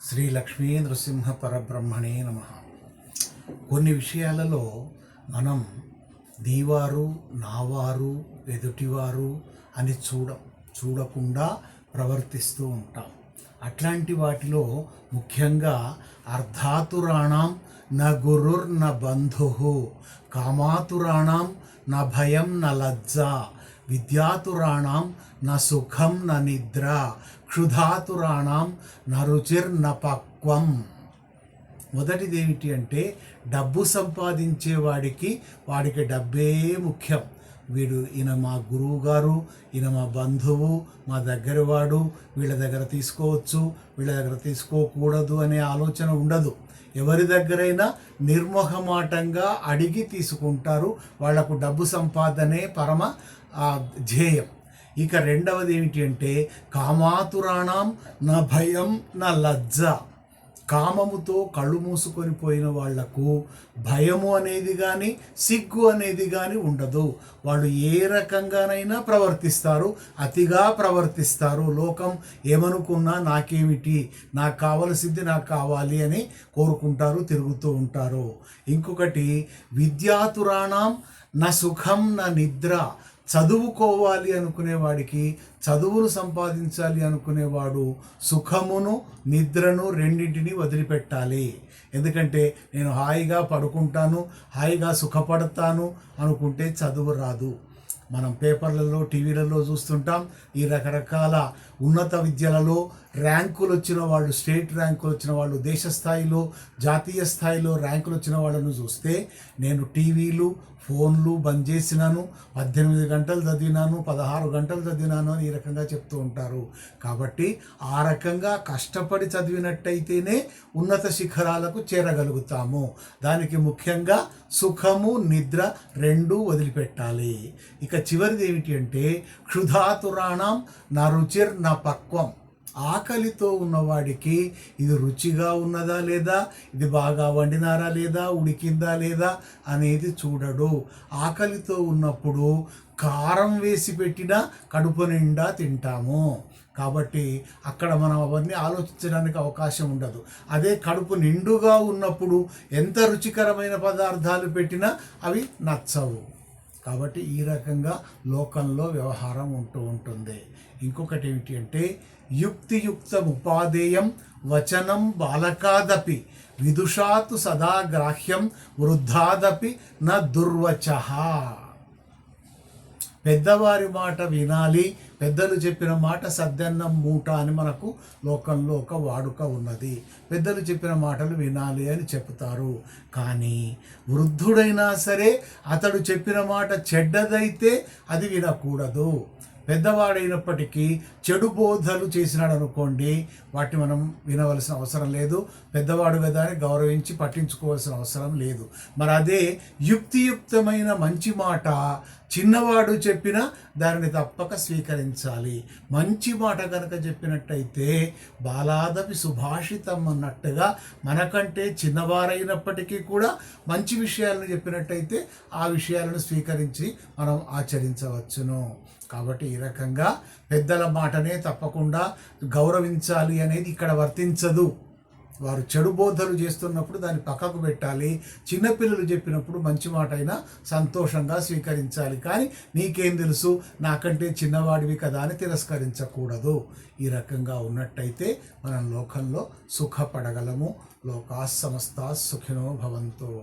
శ్రీ లక్ష్మీ నృసింహ పరబ్రహ్మణే నమః. కొన్ని విషయాలలో మనం నీవారు నావారు ఎదుటివారు అని చూడకుండా ప్రవర్తిస్తూ ఉంటాం. అట్లాంటి వాటిలో ముఖ్యంగా అర్ధాతురాణం న గురుర్న బంధు, కామాతురాణం న భయం న లజ్జ, విద్యాతురాణం న సుఖం న నిద్ర, క్షుధాతురాణం న రుచిర్న పక్వం. మొదటిది ఏమిటి అంటే, డబ్బు సంపాదించే వాడికి డబ్బే ముఖ్యం. ఈయన మా గురువు గారు, ఈయన మా బంధువు, మా దగ్గర వాడు, వీళ్ళ దగ్గర తీసుకోవచ్చు, వీళ్ళ దగ్గర తీసుకోకూడదు అనే ఆలోచన ఉండదు. ఎవరి దగ్గరైనా నిర్మోహమాటంగా అడిగి తీసుకుంటారు. వాళ్లకు డబ్బు సంపాదనే పరమ ధ్యేయం. ఇక రెండవది ఏమిటి అంటే, కామాతురాణం నా భయం నా లజ్జ. కామముతో కళ్ళు మూసుకొని పోయిన వాళ్లకు భయము అనేది కానీ సిగ్గు అనేది కానీ ఉండదు. వాళ్ళు ఏ రకంగానైనా ప్రవర్తిస్తారు, అతిగా ప్రవర్తిస్తారు. లోకం ఏమనుకున్నా నాకేమిటి, నాకు కావలసింది నాకు కావాలి అని కోరుకుంటారు, తిరుగుతూ ఉంటారు. ఇంకొకటి విద్యాతురాణం నా సుఖం నా నిద్ర. చదువుకోవాలి అనుకునేవాడికి, చదువును సంపాదించాలి అనుకునేవాడు సుఖమును నిద్రను రెండింటినీ వదిలిపెట్టాలి. ఎందుకంటే నేను హాయిగా పడుకుంటాను, హాయిగా సుఖపడతాను అనుకుంటే చదువు రాదు. మనం పేపర్లలో టీవీలలో చూస్తుంటాం. ఈ రకరకాల ఉన్నత విద్యలలో ర్యాంకులు వచ్చిన వాళ్ళు, స్టేట్ ర్యాంకులు వచ్చిన వాళ్ళు, దేశ స్థాయిలో జాతీయ స్థాయిలో ర్యాంకులు వచ్చిన వాళ్ళను చూస్తే, నేను టీవీలు ఫోన్లు బంద్ చేసినాను, 18 గంటలు చదివినాను, 16 గంటలు చదివినాను అని ఈ రకంగా చెప్తూ ఉంటారు. కాబట్టి ఆ రకంగా కష్టపడి చదివినట్టయితేనే ఉన్నత శిఖరాలకు చేరగలుగుతాము. దానికి ముఖ్యంగా సుఖము నిద్ర రెండూ వదిలిపెట్టాలి. ఇక చివరిది ఏమిటి అంటే, క్షుధాతురాణం నా రుచిర్ నా పక్వం. ఆకలితో ఉన్నవాడికి ఇది రుచిగా ఉన్నదా లేదా, ఇది బాగా వండినారా లేదా, ఉడికిందా లేదా అనేది చూడడు. ఆకలితో ఉన్నప్పుడు కారం వేసి పెట్టినా కడుపు నిండా తింటాము. కాబట్టి అక్కడ మనం అవన్నీ ఆలోచించడానికి అవకాశం ఉండదు. అదే కడుపు నిండుగా ఉన్నప్పుడు ఎంత రుచికరమైన పదార్థాలు పెట్టినా అవి నచ్చవు. కాబట్టి ఈ రకంగా లోకంలో వ్యవహారం ఉంటూ ఉంటుంది. ఇంకొకటి ఏమిటి అంటే, యుక్తియుక్తముపాదేయం వచనం బాలకాదపి, విదుషాతు సదా గ్రాహ్యం వృద్ధాదపి న దుర్వచః. పెద్దవారి మాట వినాలి, పెద్దలు చెప్పిన మాట సద్దన్నం మూట అని మనకు లోకంలో ఒక వాడుక ఉన్నది. పెద్దలు చెప్పిన మాటలు వినాలి అని చెప్తారు. కానీ వృద్ధుడైనా సరే అతడు చెప్పిన మాట చెడ్డదైతే అది వినకూడదు. పెద్దవాడైనప్పటికీ చెడు బోధలు చేసినాడు అనుకోండి, వాటిని మనం వినవలసిన అవసరం లేదు. పెద్దవాడు కదా అని గౌరవించి పట్టించుకోవాల్సిన అవసరం లేదు. మరి అదే యుక్తియుక్తమైన మంచి మాట చిన్నవాడు చెప్పినా దానిని తప్పక స్వీకరించాలి. మంచి మాట కనుక చెప్పినట్టయితే బాలాదపి సుభాషితం అన్నట్టుగా, మనకంటే చిన్నవారైనప్పటికీ కూడా మంచి విషయాలను చెప్పినట్టయితే ఆ విషయాలను స్వీకరించి మనం ఆచరించవచ్చును. కాబట్టి ఈ రకంగా పెద్దల మాటనే తప్పకుండా గౌరవించాలి అనేది ఇక్కడ వర్తించదు. వారు చెడు బోధలు చేస్తున్నప్పుడు దాన్ని పక్కకు పెట్టాలి. చిన్నపిల్లలు చెప్పినప్పుడు మంచి మాట అయినా సంతోషంగా స్వీకరించాలి. కానీ నీకేం తెలుసు, నాకంటే చిన్నవాడివి కదా అని తిరస్కరించకూడదు. ఈ రకంగా ఉన్నట్టయితే మనం లోకంలో సుఖపడగలము. లోకా సమస్తా సుఖినో భవంతు.